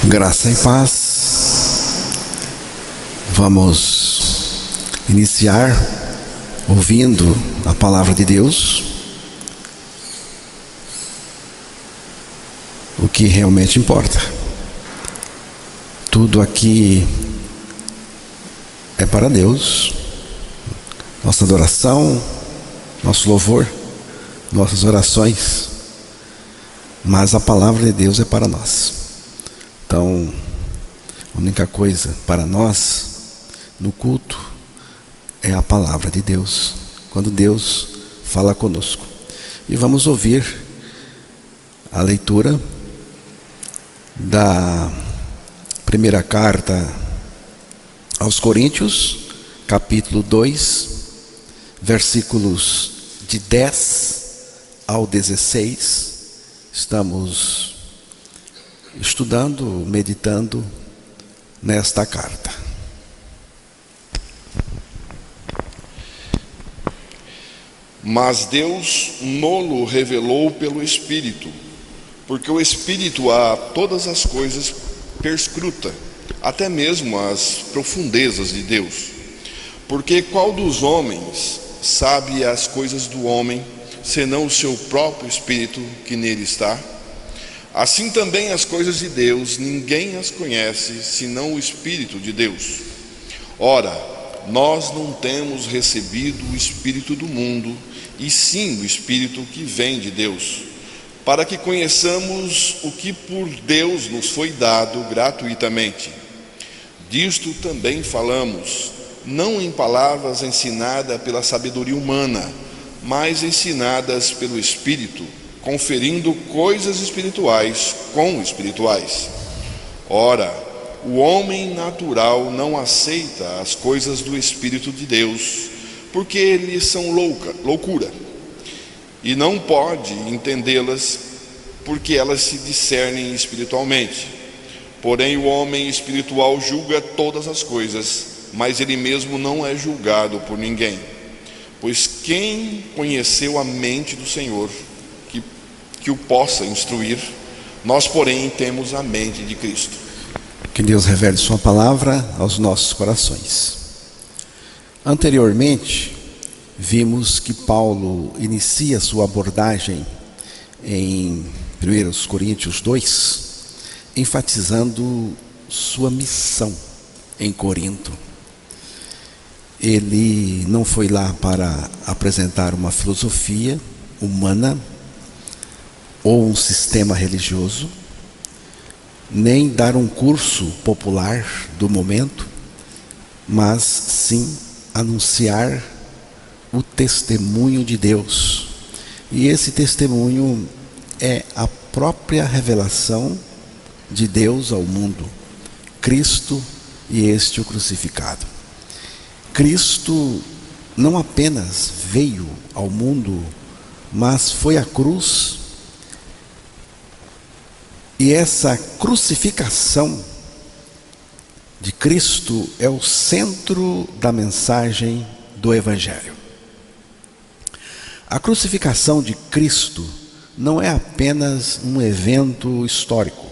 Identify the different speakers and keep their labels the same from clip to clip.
Speaker 1: Graça e paz. Vamos iniciar ouvindo a palavra de Deus, o que realmente importa. Tudo aqui é para Deus, nossa adoração, nosso louvor, nossas orações, mas a palavra de Deus é para nós. Então, a única coisa para nós no culto é a palavra de Deus, quando Deus fala conosco. E vamos ouvir a leitura da primeira carta aos Coríntios, capítulo 2, versículos de 10 ao 16. Estamos estudando, meditando nesta carta.
Speaker 2: Mas Deus nolo revelou pelo Espírito, porque o Espírito a todas as coisas perscruta, até mesmo as profundezas de Deus. Porque qual dos homens sabe as coisas do homem, senão o seu próprio Espírito que nele está? Assim também as coisas de Deus, ninguém as conhece, senão o Espírito de Deus. Ora, nós não temos recebido o Espírito do mundo, e sim o Espírito que vem de Deus, para que conheçamos o que por Deus nos foi dado gratuitamente. Disto também falamos, não em palavras ensinadas pela sabedoria humana, mas ensinadas pelo Espírito, conferindo coisas espirituais com espirituais. Ora, o homem natural não aceita as coisas do Espírito de Deus, porque eles são loucura, e não pode entendê-las, porque elas se discernem espiritualmente. Porém, o homem espiritual julga todas as coisas, mas ele mesmo não é julgado por ninguém. Pois quem conheceu a mente do Senhor, que o possa instruir? Nós, porém, temos a mente de Cristo.
Speaker 1: Que Deus revele sua palavra aos nossos corações. Anteriormente, vimos que Paulo inicia sua abordagem em 1 Coríntios 2, enfatizando sua missão em Corinto. Ele não foi lá para apresentar uma filosofia humana ou um sistema religioso, nem dar um curso popular do momento, mas sim anunciar o testemunho de Deus. E esse testemunho é a própria revelação de Deus ao mundo, Cristo e este o crucificado. Cristo não apenas veio ao mundo, mas foi à cruz. E essa crucificação de Cristo é o centro da mensagem do Evangelho. A crucificação de Cristo não é apenas um evento histórico,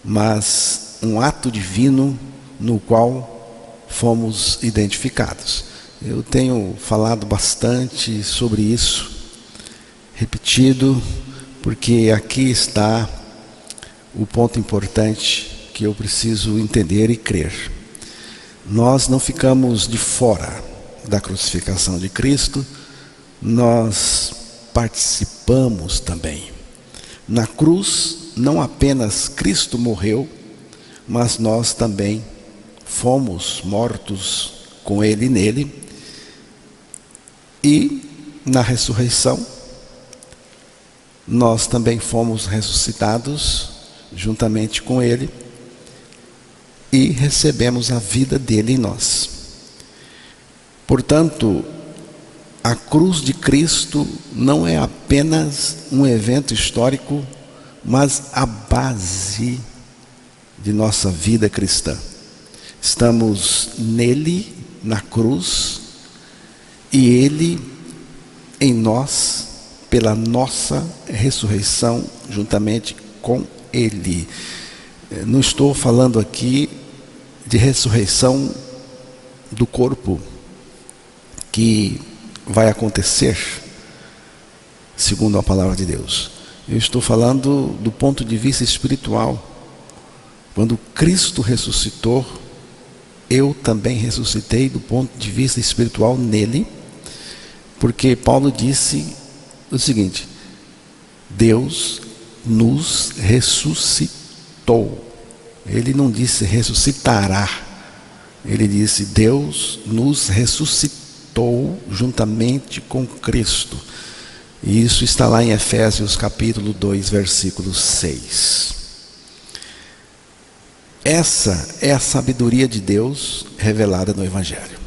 Speaker 1: mas um ato divino no qual fomos identificados. Eu tenho falado bastante sobre isso, repetido, porque aqui está o ponto importante que eu preciso entender e crer. Nós não ficamos de fora da crucificação de Cristo, nós participamos também. Na cruz, não apenas Cristo morreu, mas nós também fomos mortos com Ele e nele. E na ressurreição, nós também fomos ressuscitados juntamente com Ele e recebemos a vida dele em nós. Portanto, a cruz de Cristo não é apenas um evento histórico, mas a base de nossa vida cristã. Estamos nele, na cruz, e ele em nós, pela nossa ressurreição juntamente com ele. Não estou falando aqui de ressurreição do corpo que vai acontecer segundo a palavra de Deus. Eu estou falando do ponto de vista espiritual. Quando Cristo ressuscitou, eu também ressuscitei do ponto de vista espiritual nele, porque Paulo disse o seguinte: Deus nos ressuscitou. Ele não disse ressuscitará, ele disse Deus nos ressuscitou juntamente com Cristo. E isso está lá em Efésios capítulo 2, versículo 6. Essa é a sabedoria de Deus revelada no Evangelho.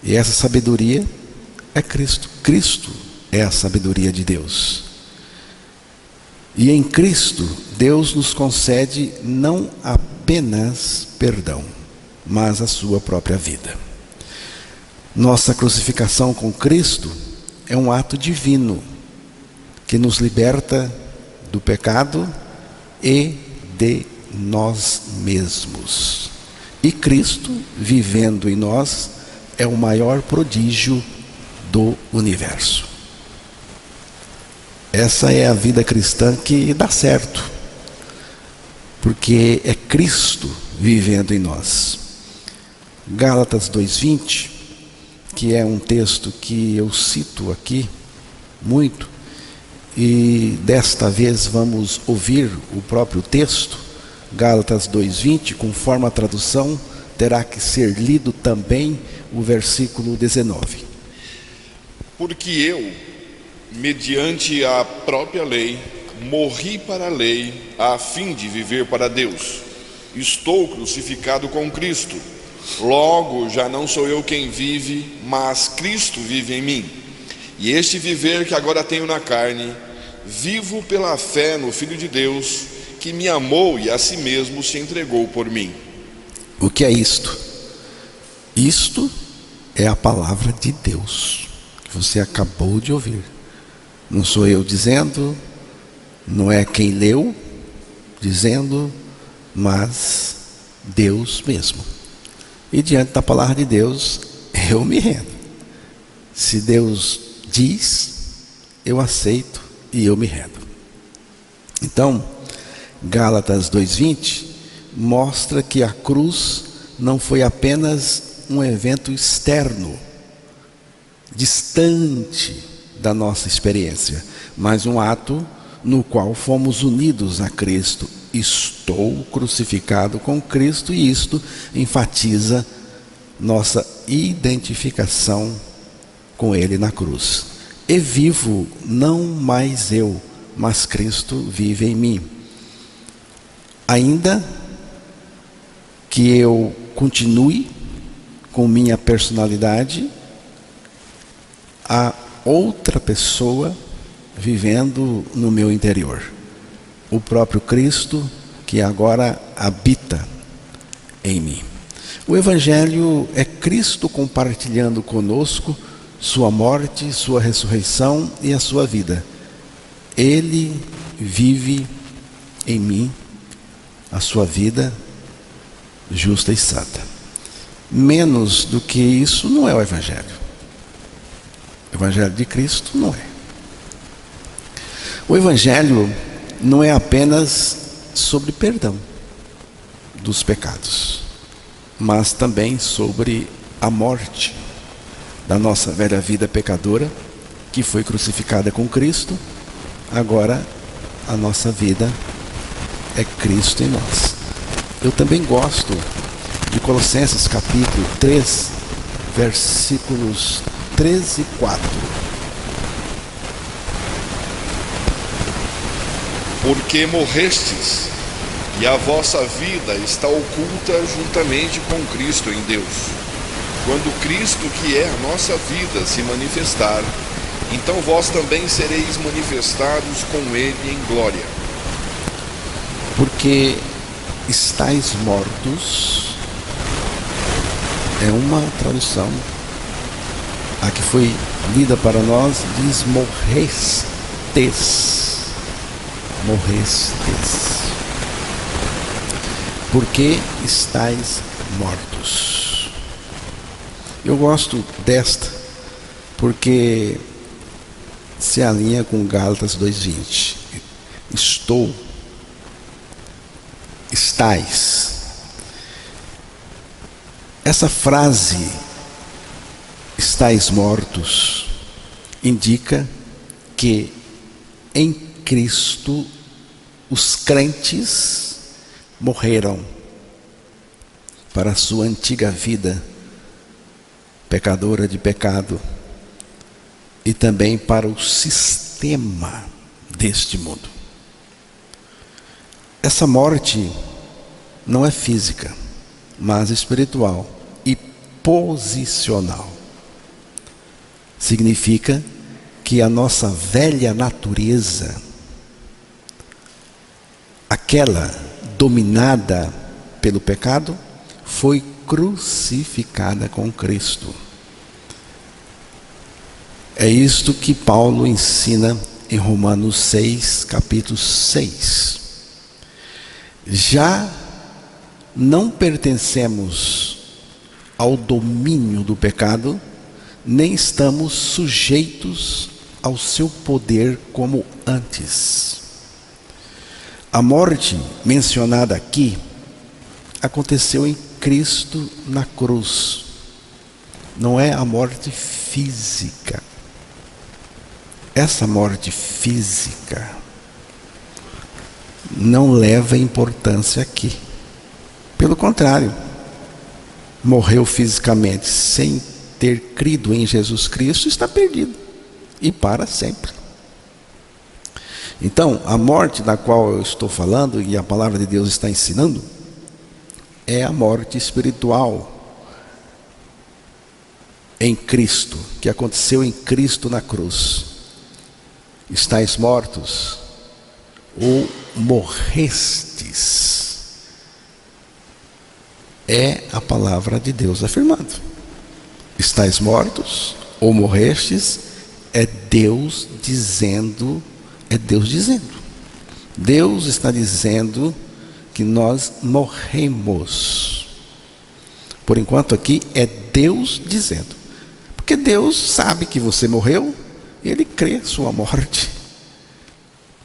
Speaker 1: E essa sabedoria é Cristo. Cristo é a sabedoria de Deus. E em Cristo, Deus nos concede não apenas perdão, mas a sua própria vida. Nossa crucificação com Cristo é um ato divino que nos liberta do pecado e de nós mesmos. E Cristo, vivendo em nós, é o maior prodígio do universo. Essa é a vida cristã que dá certo, porque é Cristo vivendo em nós. Gálatas 2:20, que é um texto que eu cito aqui muito, e desta vez vamos ouvir o próprio texto. Gálatas 2:20, conforme a tradução, terá que ser lido também o versículo 19.
Speaker 2: Porque eu, mediante a própria lei, morri para a lei, a fim de viver para Deus. Estou crucificado com Cristo. Logo, já não sou eu quem vive, mas Cristo vive em mim. E este viver que agora tenho na carne, vivo pela fé no Filho de Deus, que me amou e a si mesmo se entregou por mim.
Speaker 1: O que é isto? Isto é a palavra de Deus, que você acabou de ouvir. Não sou eu dizendo, não é quem leu dizendo, mas Deus mesmo. E diante da palavra de Deus, eu me rendo. Se Deus diz, eu aceito e eu me rendo. Então, Gálatas 2:20 mostra que a cruz não foi apenas um evento externo, distante da nossa experiência, mas um ato no qual fomos unidos a Cristo. Estou crucificado com Cristo, e isto enfatiza nossa identificação com Ele na cruz. E vivo não mais eu, mas Cristo vive em mim. Ainda que eu continue com minha personalidade, há outra pessoa vivendo no meu interior. O próprio Cristo que agora habita em mim. O Evangelho é Cristo compartilhando conosco sua morte, sua ressurreição e a sua vida. Ele vive em mim a sua vida justa e santa. Menos do que isso não é o Evangelho. O Evangelho de Cristo não é. O Evangelho não é apenas sobre perdão dos pecados, mas também sobre a morte da nossa velha vida pecadora, que foi crucificada com Cristo. Agora a nossa vida é Cristo em nós. Eu também gosto de Colossenses capítulo 3, versículos 3 e 4.
Speaker 2: Porque morrestes, e a vossa vida está oculta juntamente com Cristo em Deus. Quando Cristo, que é a nossa vida, se manifestar, então vós também sereis manifestados com Ele em glória.
Speaker 1: Porque estáis mortos, é uma tradução. A que foi lida para nós diz morrestes. Morrestes. porque estáis mortos. Eu gosto desta, porque se alinha com Gálatas 2:20. Estáis. Essa frase, estáis mortos, indica que em Cristo os crentes morreram para a sua antiga vida pecadora de pecado e também para o sistema deste mundo. Essa morte não é física, mas espiritual e posicional. Significa que a nossa velha natureza, aquela dominada pelo pecado, foi crucificada com Cristo. É isto que Paulo ensina em Romanos 6, capítulo 6. Já não pertencemos ao domínio do pecado, nem estamos sujeitos ao seu poder como antes. A morte mencionada aqui aconteceu em Cristo na cruz. Não é a morte física. Essa morte física não leva importância aqui. Pelo contrário, morreu fisicamente sem ter crido em Jesus Cristo, está perdido, e para sempre. Então, a morte da qual eu estou falando, e a palavra de Deus está ensinando, é a morte espiritual em Cristo, que aconteceu em Cristo na cruz. Estais mortos, ou morrestes. É a palavra de Deus afirmando. Estais mortos, ou morrestes, é Deus dizendo, Deus está dizendo que nós morremos. Por enquanto aqui é Deus dizendo. Porque Deus sabe que você morreu, Ele crê sua morte.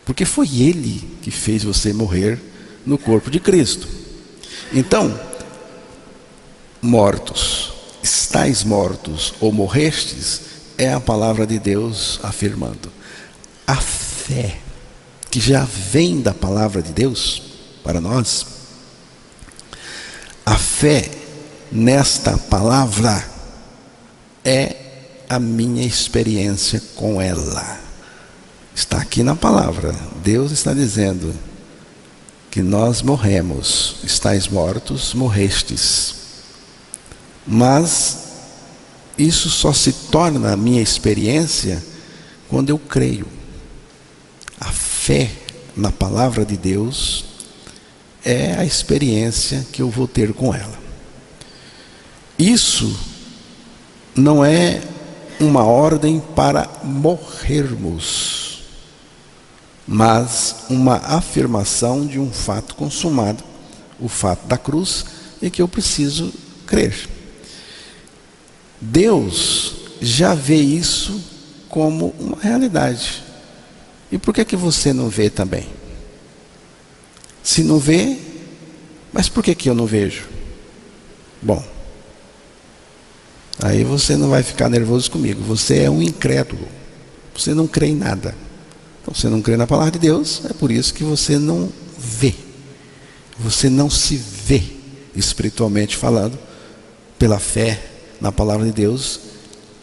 Speaker 1: Porque foi Ele que fez você morrer no corpo de Cristo. Então, mortos, estais mortos ou morrestes, é a palavra de Deus afirmando. A fé que já vem da palavra de Deus para nós, a fé nesta palavra é a minha experiência com ela. Está aqui na palavra. Deus está dizendo que nós morremos. Estais mortos, morrestes. Mas isso só se torna a minha experiência quando eu creio. A fé na palavra de Deus é a experiência que eu vou ter com ela. Isso não é uma ordem para morrermos, mas uma afirmação de um fato consumado, o fato da cruz, e que eu preciso crer. Deus já vê isso como uma realidade. E por que você não vê também? Se não vê, mas por que eu não vejo? Bom, aí você não vai ficar nervoso comigo. Você é um incrédulo. Você não crê em nada. Então, você não crê na palavra de Deus, é por isso que você não vê. Você não se vê, espiritualmente falando, pela fé na palavra de Deus,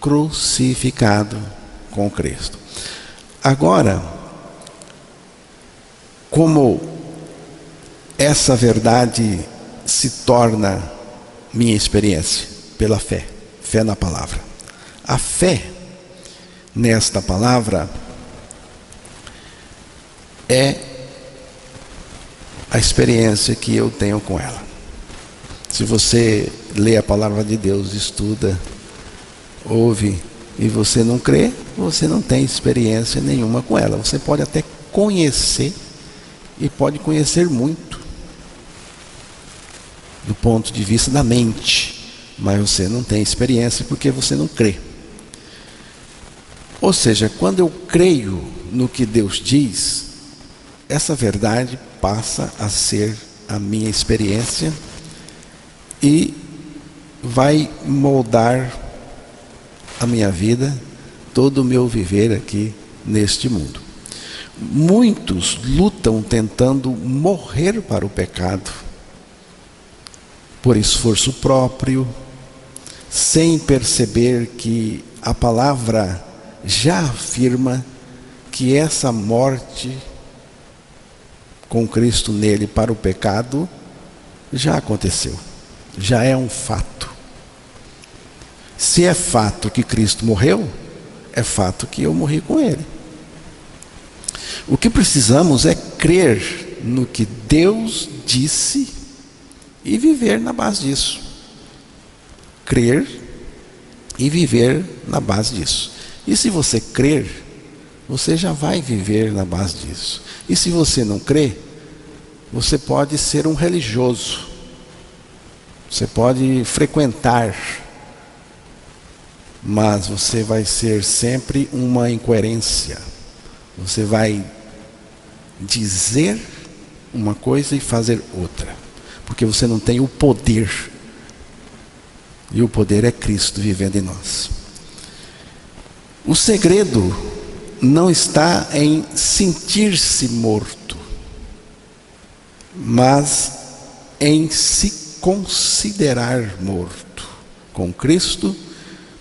Speaker 1: crucificado com Cristo. Agora, como essa verdade se torna minha experiência? Pela fé, fé na palavra. A fé nesta palavra é a experiência que eu tenho com ela. Se você lê a palavra de Deus, estuda, ouve, e você não crê, você não tem experiência nenhuma com ela. Você pode até conhecer, e pode conhecer muito, do ponto de vista da mente, mas você não tem experiência porque você não crê. Ou seja, quando eu creio no que Deus diz, essa verdade passa a ser a minha experiência e vai moldar a minha vida, todo o meu viver aqui neste mundo. Muitos lutam tentando morrer para o pecado, por esforço próprio, sem perceber que a palavra já afirma que essa morte com Cristo nele para o pecado já aconteceu, já é um fato. Se é fato que Cristo morreu, é fato que eu morri com ele. O que precisamos é crer no que Deus disse e viver na base disso. Crer e viver na base disso. E se você crer, você já vai viver na base disso. E se você não crer, você pode ser um religioso. Você pode frequentar, mas você vai ser sempre uma incoerência. Você vai dizer uma coisa e fazer outra, porque você não tem o poder. E o poder é Cristo vivendo em nós. O segredo não está em sentir-se morto, mas em se considerar morto com Cristo,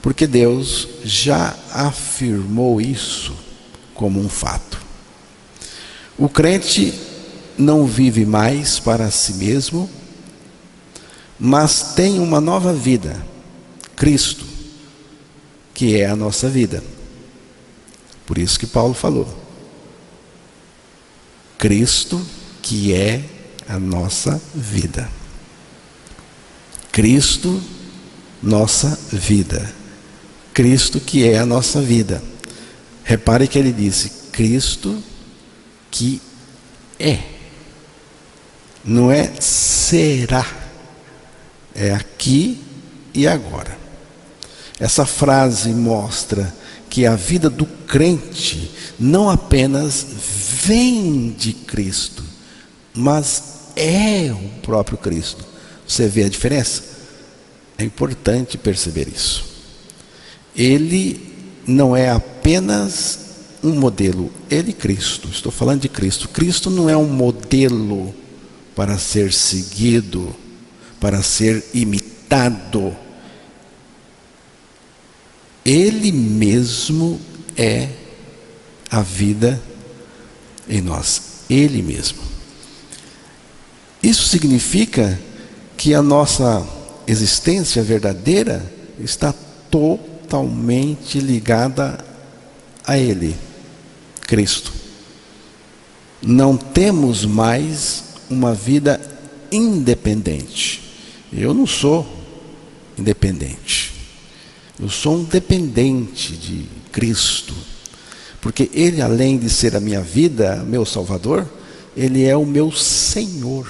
Speaker 1: porque Deus já afirmou isso como um fato. O crente não vive mais para si mesmo, mas tem uma nova vida, Cristo, que é a nossa vida. Por isso que Paulo falou, Cristo que é a nossa vida. Cristo, nossa vida. Cristo que é a nossa vida. Repare que ele disse, Cristo que é. Não é será. É aqui e agora. Essa frase mostra que a vida do crente não apenas vem de Cristo, mas é o próprio Cristo. Você vê a diferença? É importante perceber isso. Ele não é apenas um modelo, ele Cristo, estou falando de Cristo. Cristo não é um modelo para ser seguido, para ser imitado. Ele mesmo é a vida em nós, ele mesmo. Isso significa que a nossa existência verdadeira está totalmente ligada a ele, Cristo. Não temos mais uma vida independente. Eu não sou independente. Eu sou um dependente de Cristo. Porque ele, além de ser a minha vida, meu Salvador, ele é o meu Senhor.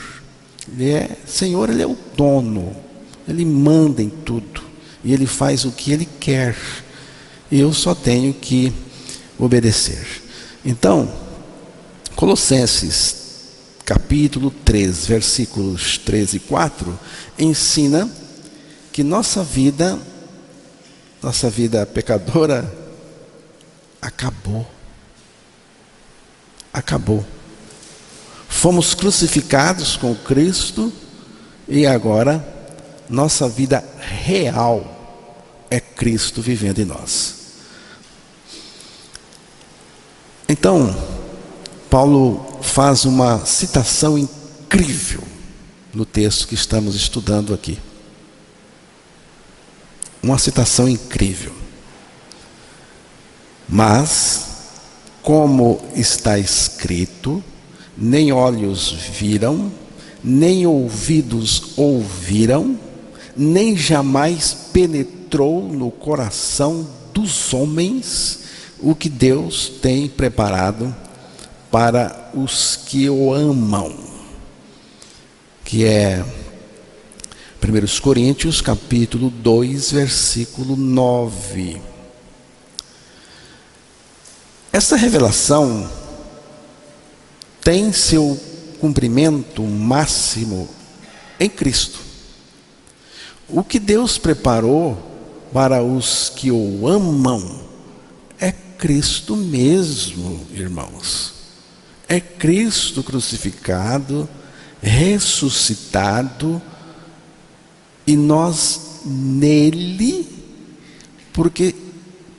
Speaker 1: Ele é Senhor, ele é o dono. Ele manda em tudo. E ele faz o que ele quer. E eu só tenho que obedecer. Então, Colossenses capítulo 3, versículos 3 e 4, ensina que nossa vida pecadora acabou. Acabou. Fomos crucificados com Cristo e agora nossa vida real é Cristo vivendo em nós. Então, Paulo faz uma citação incrível no texto que estamos estudando aqui. Uma citação incrível. Mas, como está escrito, nem olhos viram, nem ouvidos ouviram, nem jamais penetrou no coração dos homens o que Deus tem preparado para os que o amam, que é 1 Coríntios, capítulo 2, versículo 9. Essa revelação tem seu cumprimento máximo em Cristo. O que Deus preparou para os que o amam é Cristo mesmo, irmãos. É Cristo crucificado, ressuscitado, e nós nele, porque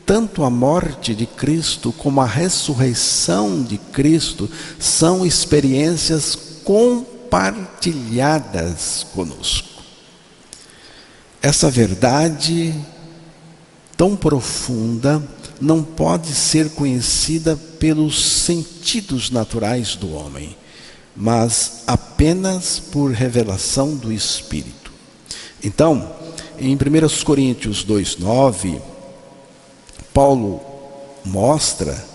Speaker 1: tanto a morte de Cristo como a ressurreição de Cristo são experiências compartilhadas conosco. Essa verdade tão profunda não pode ser conhecida pelos sentidos naturais do homem, mas apenas por revelação do Espírito. Então, em 1 Coríntios 2,9, Paulo mostra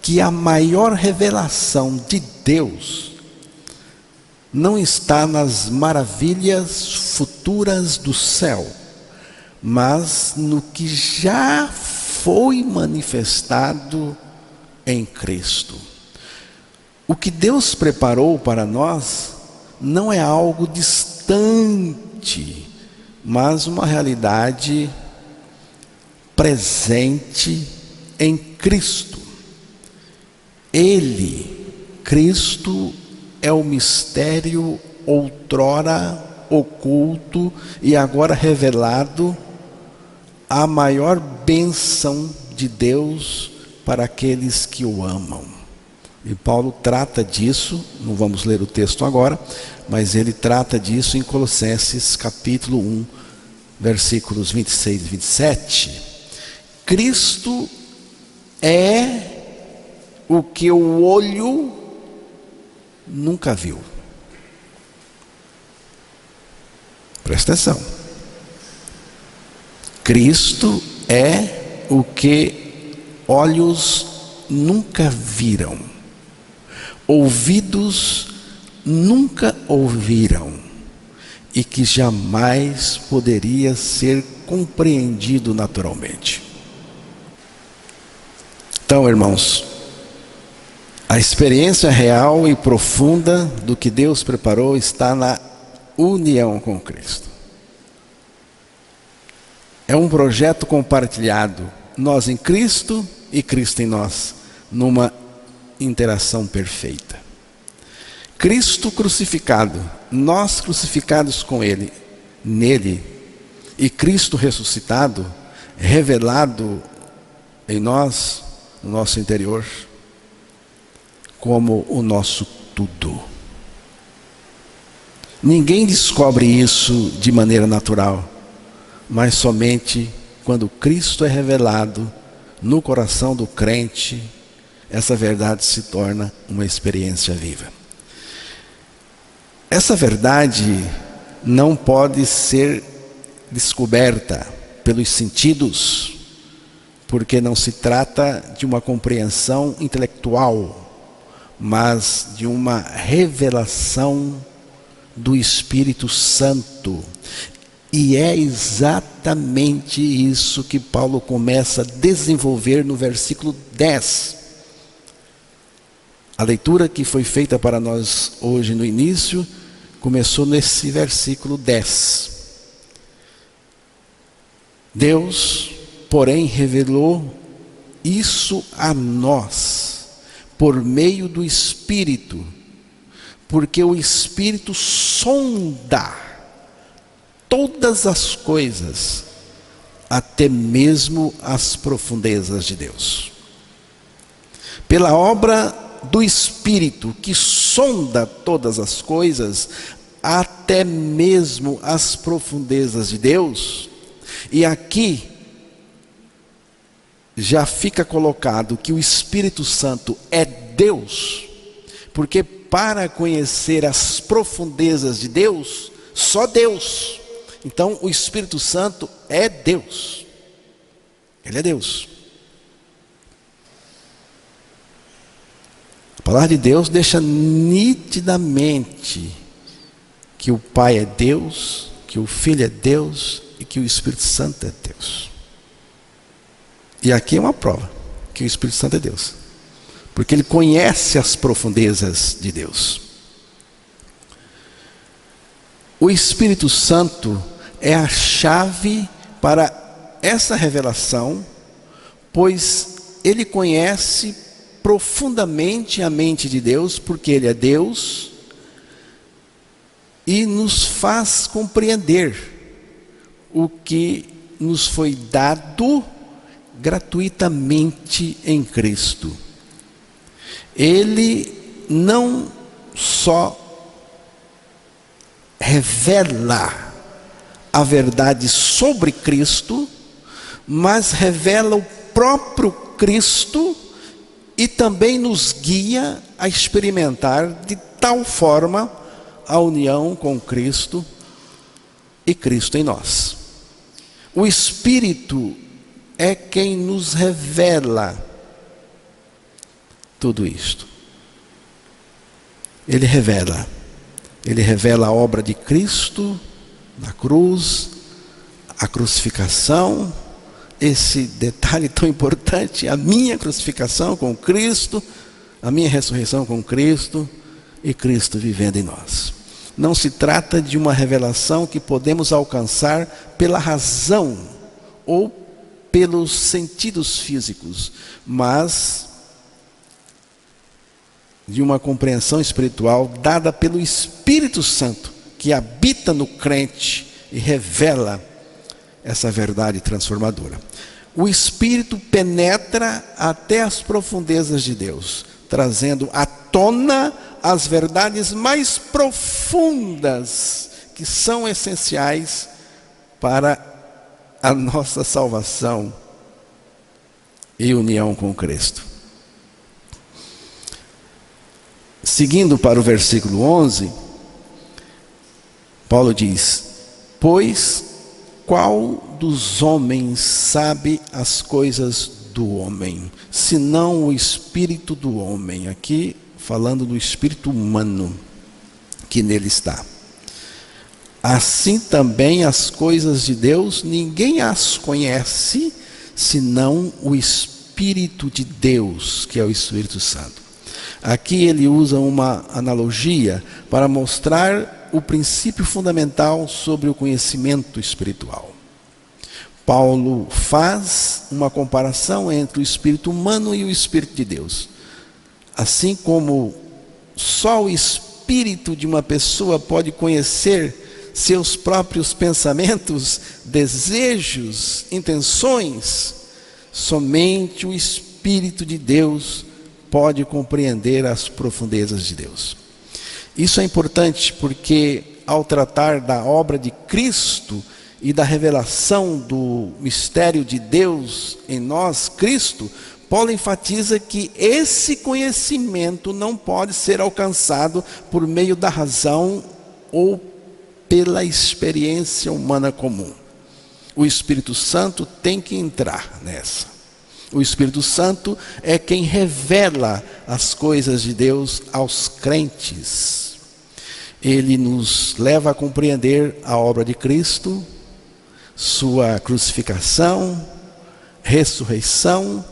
Speaker 1: que a maior revelação de Deus não está nas maravilhas futuras do céu, mas no que já foi manifestado em Cristo. O que Deus preparou para nós não é algo distante, mas uma realidade presente em Cristo. Ele, Cristo, é o mistério outrora oculto e agora revelado, a maior bênção de Deus para aqueles que o amam. E Paulo trata disso, não vamos ler o texto agora, mas ele trata disso em Colossenses capítulo 1, versículos 26 e 27. Cristo é o que o olho nunca viu. Presta atenção. Cristo é o que olhos nunca viram, ouvidos nunca ouviram, e que jamais poderia ser compreendido naturalmente. Então, irmãos, a experiência real e profunda do que Deus preparou está na união com Cristo. É um projeto compartilhado, nós em Cristo e Cristo em nós, numa interação perfeita. Cristo crucificado, nós crucificados com Ele, nele, e Cristo ressuscitado, revelado em nós, no nosso interior, como o nosso tudo. Ninguém descobre isso de maneira natural, mas somente quando Cristo é revelado no coração do crente, essa verdade se torna uma experiência viva. Essa verdade não pode ser descoberta pelos sentidos, porque não se trata de uma compreensão intelectual, mas de uma revelação do Espírito Santo. E é exatamente isso que Paulo começa a desenvolver no versículo 10. A leitura que foi feita para nós hoje no início, começou nesse versículo 10. Deus, porém, revelou isso a nós, por meio do Espírito, porque o Espírito sonda todas as coisas, até mesmo as profundezas de Deus. Pela obra do Espírito, que sonda todas as coisas, até mesmo as profundezas de Deus, e aqui já fica colocado que o Espírito Santo é Deus, porque para conhecer as profundezas de Deus, só Deus. Então o Espírito Santo é Deus. Ele é Deus. A palavra de Deus deixa nitidamente que o Pai é Deus, que o Filho é Deus e que o Espírito Santo é Deus. E aqui é uma prova que o Espírito Santo é Deus, porque ele conhece as profundezas de Deus. O Espírito Santo é a chave para essa revelação, pois ele conhece profundamente a mente de Deus, porque ele é Deus, e nos faz compreender o que nos foi dado gratuitamente em Cristo. Ele não só revela a verdade sobre Cristo, mas revela o próprio Cristo e também nos guia a experimentar de tal forma a união com Cristo e Cristo em nós. O Espírito é quem nos revela tudo isto. Ele revela a obra de Cristo na cruz, a crucificação, esse detalhe tão importante, a minha crucificação com Cristo, a minha ressurreição com Cristo e Cristo vivendo em nós. Não se trata de uma revelação que podemos alcançar pela razão ou pelos sentidos físicos, mas de uma compreensão espiritual dada pelo Espírito Santo, que habita no crente e revela essa verdade transformadora. O Espírito penetra até as profundezas de Deus, trazendo à tona as verdades mais profundas que são essenciais para a nossa salvação e união com Cristo. Seguindo para o versículo 11, Paulo diz: pois qual dos homens sabe as coisas do homem, senão o espírito do homem? Aqui falando do espírito humano que nele está. Assim também as coisas de Deus, ninguém as conhece, senão o Espírito de Deus, que é o Espírito Santo. Aqui ele usa uma analogia para mostrar o princípio fundamental sobre o conhecimento espiritual. Paulo faz uma comparação entre o espírito humano e o Espírito de Deus. Assim como só o espírito de uma pessoa pode conhecer seus próprios pensamentos, desejos, intenções, somente o Espírito de Deus pode compreender as profundezas de Deus. Isso é importante porque, ao tratar da obra de Cristo e da revelação do mistério de Deus em nós, Cristo, Paulo enfatiza que esse conhecimento não pode ser alcançado por meio da razão ou pela experiência humana comum. O Espírito Santo tem que entrar nessa. O Espírito Santo é quem revela as coisas de Deus aos crentes. Ele nos leva a compreender a obra de Cristo, sua crucificação, ressurreição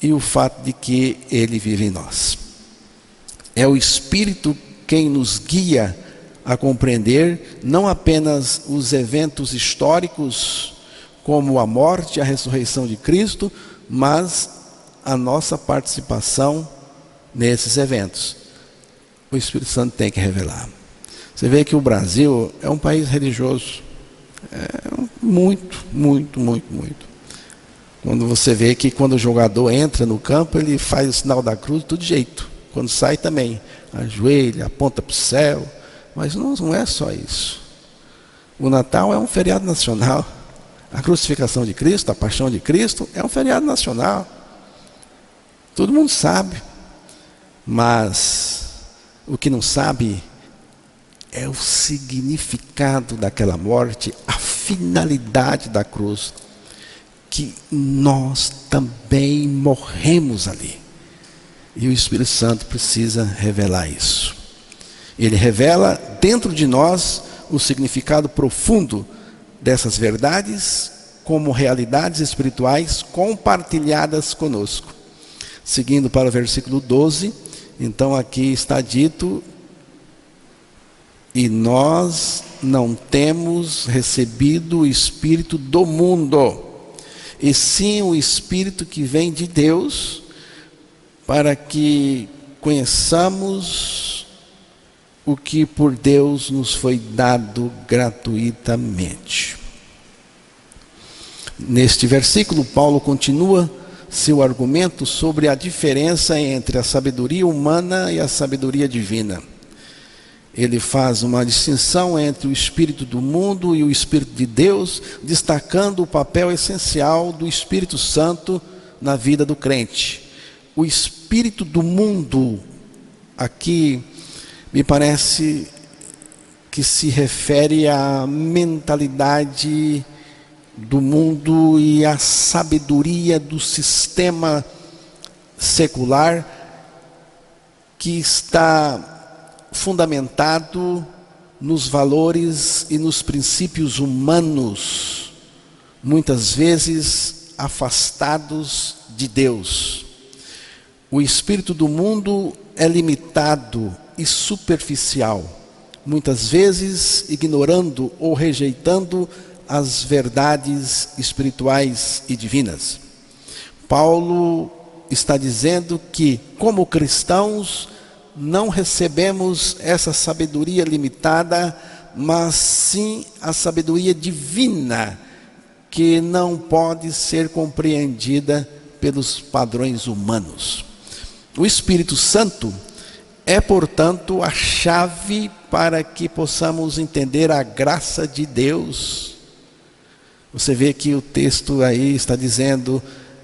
Speaker 1: e o fato de que ele vive em nós. É o Espírito quem nos guia a compreender não apenas os eventos históricos, como a morte e a ressurreição de Cristo, mas a nossa participação nesses eventos. O Espírito Santo tem que revelar. Você vê que o Brasil é um país religioso. Muito. Quando você vê que quando o jogador entra no campo, ele faz o sinal da cruz de todo jeito. Quando sai também, ajoelha, aponta para o céu. Mas não é só isso. O Natal é um feriado nacional. A crucificação de Cristo, a paixão de Cristo, é um feriado nacional. Todo mundo sabe. Mas o que não sabe é o significado daquela morte, a finalidade da cruz, que nós também morremos ali. E o Espírito Santo precisa revelar isso. Ele revela dentro de nós o significado profundo dessas verdades como realidades espirituais compartilhadas conosco. Seguindo para o versículo 12, então aqui está dito: e nós não temos recebido o Espírito do mundo, e sim o Espírito que vem de Deus, para que conheçamos o que por Deus nos foi dado gratuitamente. Neste versículo, Paulo continua seu argumento sobre a diferença entre a sabedoria humana e a sabedoria divina. Ele faz uma distinção entre o espírito do mundo e o Espírito de Deus, destacando o papel essencial do Espírito Santo na vida do crente. O espírito do mundo, aqui, me parece que se refere à mentalidade do mundo e à sabedoria do sistema secular, que está fundamentado nos valores e nos princípios humanos, muitas vezes afastados de Deus. O espírito do mundo é limitado e superficial, muitas vezes ignorando ou rejeitando as verdades espirituais e divinas. Paulo está dizendo que, como cristãos, não recebemos essa sabedoria limitada, mas sim a sabedoria divina, que não pode ser compreendida pelos padrões humanos. O Espírito Santo é, portanto, a chave para que possamos entender a graça de Deus. Você vê que o texto aí está dizendo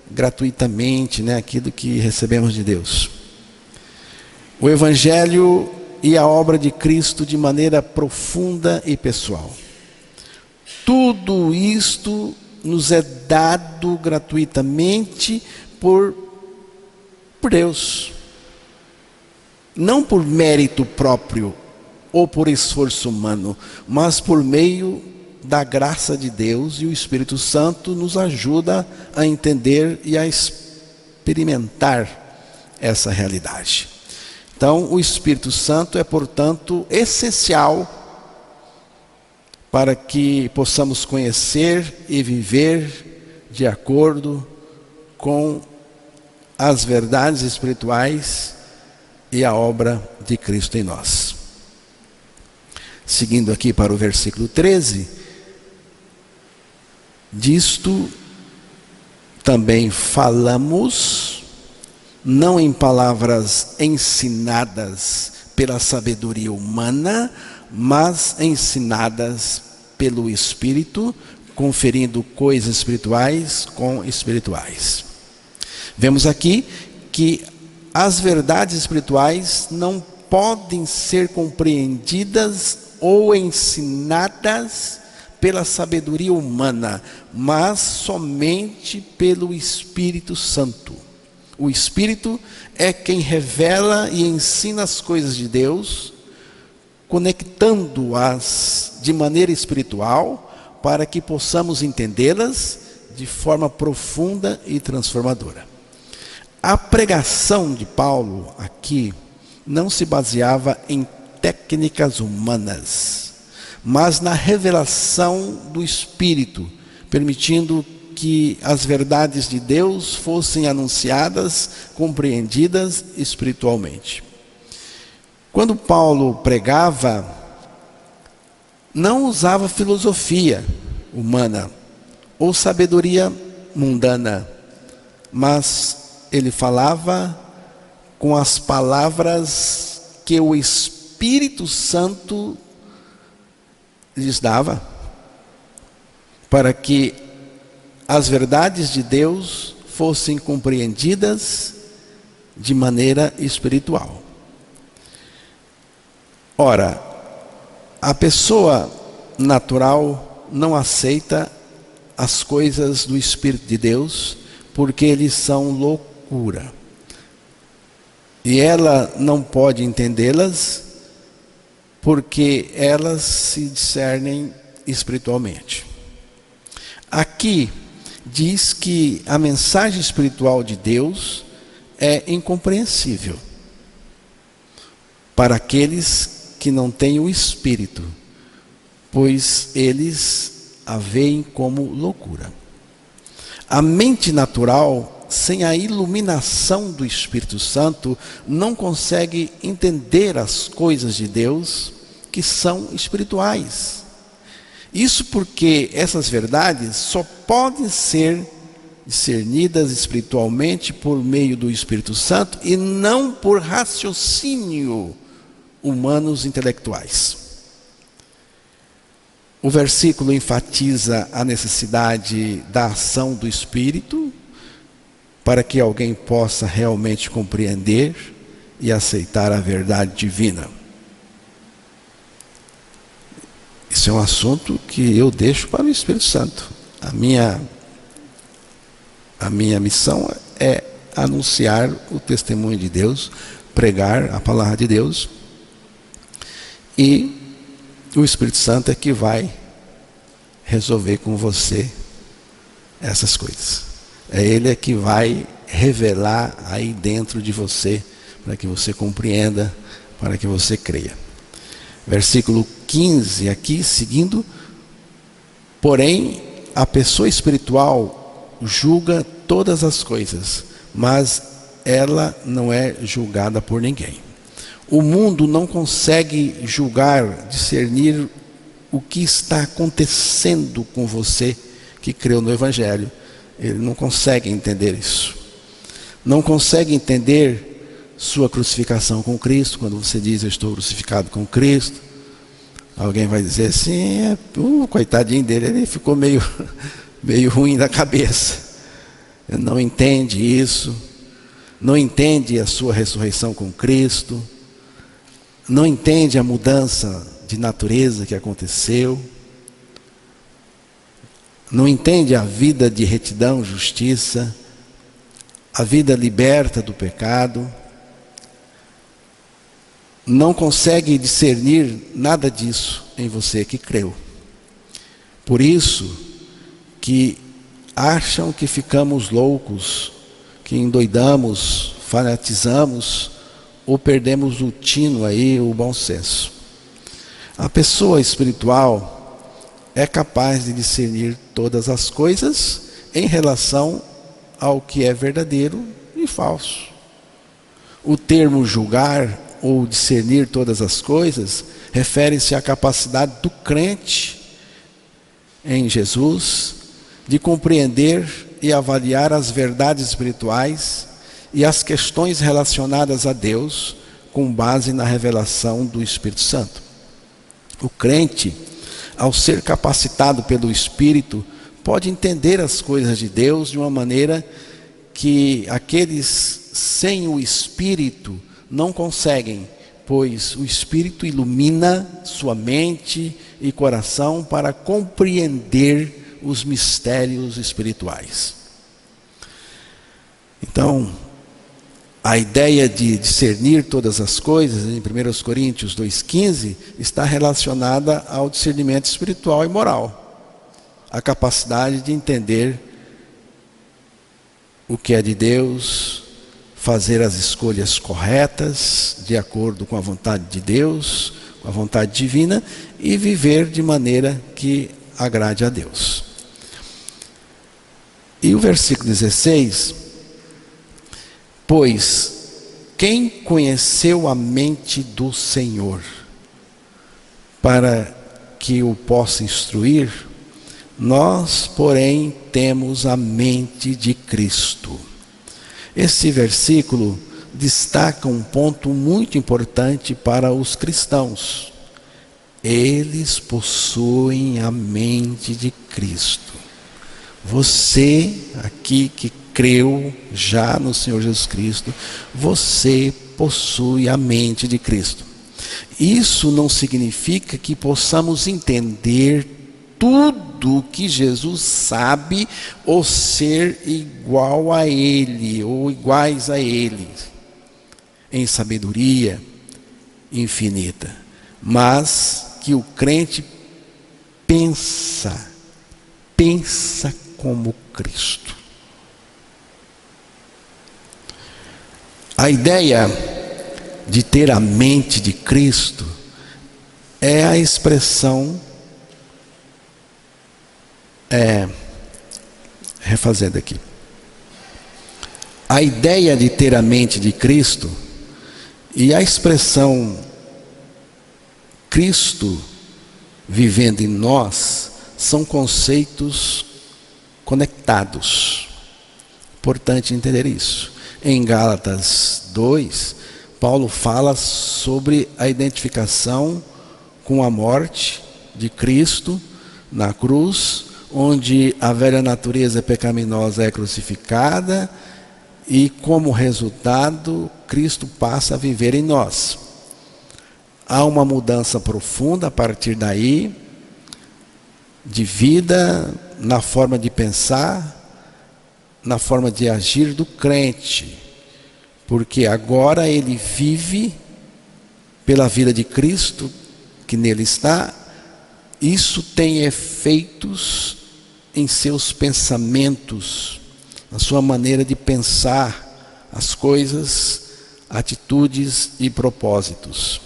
Speaker 1: gratuitamente, né, aquilo que recebemos de Deus. O Evangelho e a obra de Cristo de maneira profunda e pessoal. Tudo isto nos é dado gratuitamente por Deus. Não por mérito próprio ou por esforço humano, mas por meio da graça de Deus, e o Espírito Santo nos ajuda a entender e a experimentar essa realidade. Então, o Espírito Santo é, portanto, essencial para que possamos conhecer e viver de acordo com as verdades espirituais e a obra de Cristo em nós. Seguindo aqui para o versículo 13, disto também falamos, não em palavras ensinadas pela sabedoria humana, mas ensinadas pelo Espírito, conferindo coisas espirituais com espirituais. Vemos aqui que as verdades espirituais não podem ser compreendidas ou ensinadas pela sabedoria humana, mas somente pelo Espírito Santo. O Espírito é quem revela e ensina as coisas de Deus, conectando-as de maneira espiritual, para que possamos entendê-las de forma profunda e transformadora. A pregação de Paulo aqui não se baseava em técnicas humanas, mas na revelação do Espírito, permitindo que as verdades de Deus fossem anunciadas, compreendidas espiritualmente. Quando Paulo pregava, não usava filosofia humana ou sabedoria mundana, mas ele falava com as palavras que o Espírito Santo lhes dava, para que as verdades de Deus fossem compreendidas de maneira espiritual. Ora, a pessoa natural não aceita as coisas do Espírito de Deus, porque eles são loucura. E ela não pode entendê-las, porque elas se discernem espiritualmente. Aqui diz que a mensagem espiritual de Deus é incompreensível para aqueles que não têm o Espírito, pois eles a veem como loucura. A mente natural, sem a iluminação do Espírito Santo, não consegue entender as coisas de Deus que são espirituais. Isso porque essas verdades só podem ser discernidas espiritualmente por meio do Espírito Santo e não por raciocínio humanos intelectuais. O versículo enfatiza a necessidade da ação do Espírito para que alguém possa realmente compreender e aceitar a verdade divina. Isso é um assunto que eu deixo para o Espírito Santo. A minha missão é anunciar o testemunho de Deus, pregar a palavra de Deus, e o Espírito Santo é que vai resolver com você essas coisas. É Ele que vai revelar aí dentro de você, para que você compreenda, para que você creia. Versículo 15 aqui, seguindo: porém, a pessoa espiritual julga todas as coisas, mas ela não é julgada por ninguém. O mundo não consegue julgar, discernir o que está acontecendo com você que creu no Evangelho. Ele não consegue entender isso. Não consegue entender sua crucificação com Cristo. Quando você diz, eu estou crucificado com Cristo, alguém vai dizer assim, coitadinho dele, ele ficou meio ruim da cabeça. Ele não entende isso, não entende a sua ressurreição com Cristo, não entende a mudança de natureza que aconteceu, não entende a vida de retidão, justiça, a vida liberta do pecado, não consegue discernir nada disso em você que creu. Por isso que acham que ficamos loucos, que endoidamos, fanatizamos ou perdemos o tino aí, o bom senso. A pessoa espiritual é capaz de discernir todas as coisas em relação ao que é verdadeiro e falso. O termo julgar ou discernir todas as coisas refere-se à capacidade do crente em Jesus de compreender e avaliar as verdades espirituais e as questões relacionadas a Deus com base na revelação do Espírito Santo. O crente, ao ser capacitado pelo Espírito, pode entender as coisas de Deus de uma maneira que aqueles sem o Espírito não conseguem, pois o Espírito ilumina sua mente e coração para compreender os mistérios espirituais. Então, a ideia de discernir todas as coisas, em 1 Coríntios 2,15, está relacionada ao discernimento espiritual e moral. A capacidade de entender o que é de Deus, fazer as escolhas corretas, de acordo com a vontade de Deus, com a vontade divina, e viver de maneira que agrade a Deus. E o versículo 16... pois quem conheceu a mente do Senhor para que o possa instruir? Nós, porém, temos a mente de Cristo. Esse versículo destaca um ponto muito importante para os cristãos. Eles possuem a mente de Cristo. Você aqui que creu já no Senhor Jesus Cristo, você possui a mente de Cristo. Isso não significa que possamos entender tudo o que Jesus sabe ou ser igual a Ele ou iguais a Ele em sabedoria infinita. mas que o crente pensa como Cristo. A ideia de ter a mente de Cristo é a expressão, refazendo aqui, a ideia de ter a mente de Cristo e a expressão Cristo vivendo em nós são conceitos conectados. Importante entender isso. Em Gálatas 2, Paulo fala sobre a identificação com a morte de Cristo na cruz, onde a velha natureza pecaminosa é crucificada e, como resultado, Cristo passa a viver em nós. Há uma mudança profunda a partir daí, de vida, na forma de pensar, na forma de agir do crente, porque agora ele vive pela vida de Cristo que nele está. Isso tem efeitos em seus pensamentos, na sua maneira de pensar as coisas, atitudes e propósitos.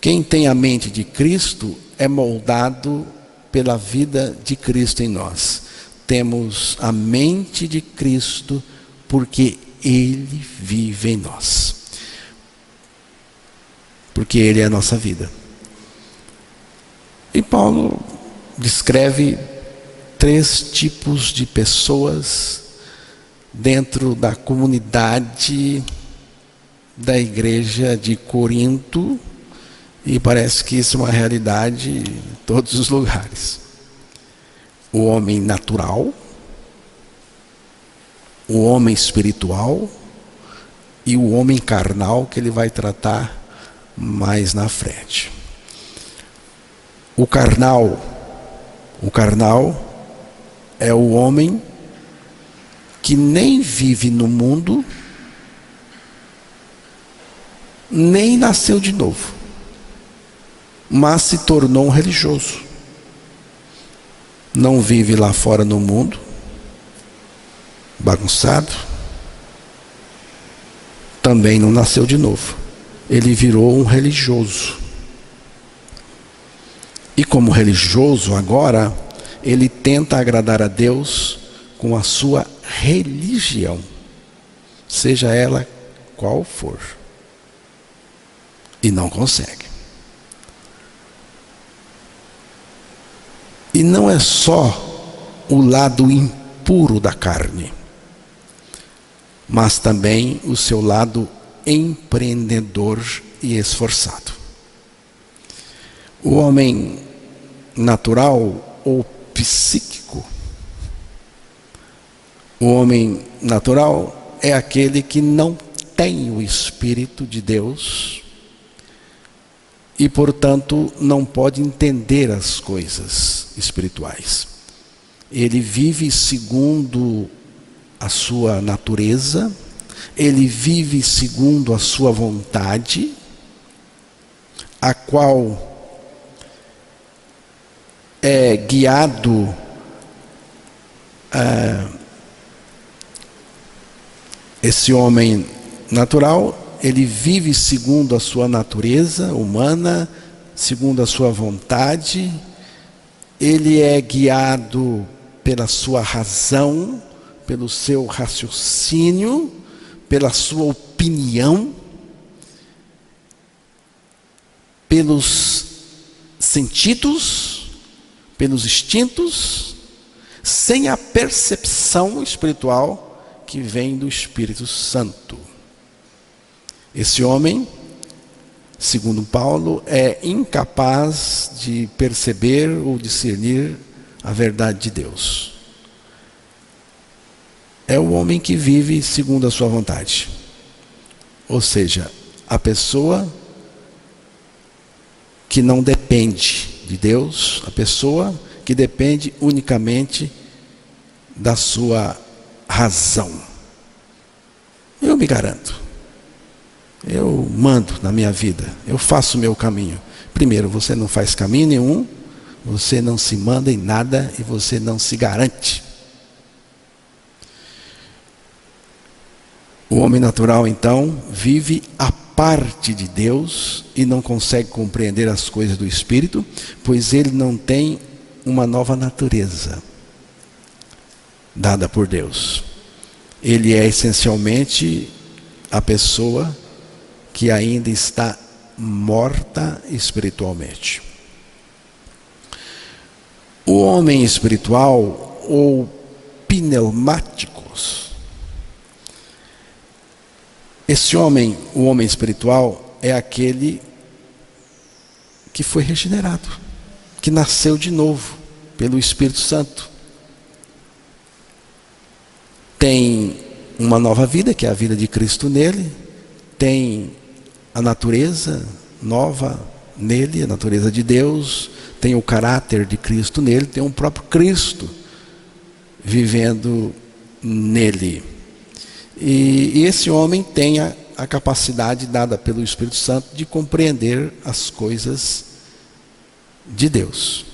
Speaker 1: Quem tem a mente de Cristo é moldado pela vida de Cristo em nós. Temos a mente de Cristo porque Ele vive em nós. Porque Ele é a nossa vida. E Paulo descreve 3 tipos de pessoas dentro da comunidade da igreja de Corinto, e parece que isso é uma realidade em todos os lugares. O homem natural, o homem espiritual e o homem carnal, que ele vai tratar mais na frente. O carnal é o homem que nem vive no mundo, nem nasceu de novo, mas se tornou um religioso. Não vive lá fora no mundo, bagunçado, também não nasceu de novo. Ele virou um religioso. E como religioso agora, ele tenta agradar a Deus com a sua religião, seja ela qual for. E não consegue. E não é só o lado impuro da carne, mas também o seu lado empreendedor e esforçado. O homem natural ou psíquico, o homem natural é aquele que não tem o Espírito de Deus e, portanto, não pode entender as coisas espirituais. Ele vive segundo a sua natureza, ele vive segundo a sua vontade, a qual é guiado esse homem natural. Ele vive segundo a sua natureza humana, segundo a sua vontade. Ele é guiado pela sua razão, pelo seu raciocínio, pela sua opinião, pelos sentidos, pelos instintos, sem a percepção espiritual que vem do Espírito Santo. Esse homem, segundo Paulo, é incapaz de perceber ou discernir a verdade de Deus. É o homem que vive segundo a sua vontade. Ou seja, a pessoa que não depende de Deus, a pessoa que depende unicamente da sua razão. Eu me garanto. Eu mando na minha vida, eu faço o meu caminho. Primeiro, você não faz caminho nenhum, você não se manda em nada e você não se garante. O homem natural, então, vive à parte de Deus e não consegue compreender as coisas do Espírito, pois ele não tem uma nova natureza dada por Deus. Ele é essencialmente a pessoa que ainda está morta espiritualmente. O homem espiritual, ou pneumáticos, esse homem, o homem espiritual, é aquele que foi regenerado, que nasceu de novo pelo Espírito Santo. Tem uma nova vida, que é a vida de Cristo nele, tem a natureza nova nele, a natureza de Deus, tem o caráter de Cristo nele, tem o próprio Cristo vivendo nele. E esse homem tem a capacidade dada pelo Espírito Santo de compreender as coisas de Deus.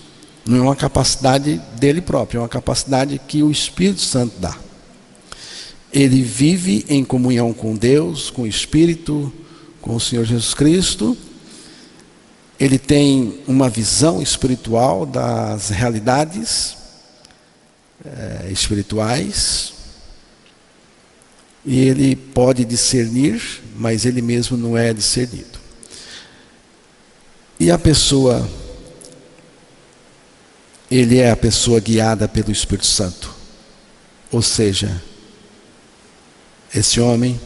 Speaker 1: Não é uma capacidade dele próprio, é uma capacidade que o Espírito Santo dá. Ele vive em comunhão com Deus, com o Espírito, com o Senhor Jesus Cristo. Ele tem uma visão espiritual das realidades espirituais. E ele pode discernir, mas ele mesmo não é discernido. E a pessoa, ele é a pessoa guiada pelo Espírito Santo. Ou seja, esse homem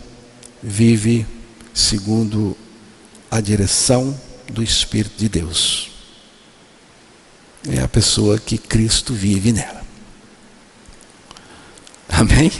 Speaker 1: vive segundo a direção do Espírito de Deus. É a pessoa que Cristo vive nela. Amém?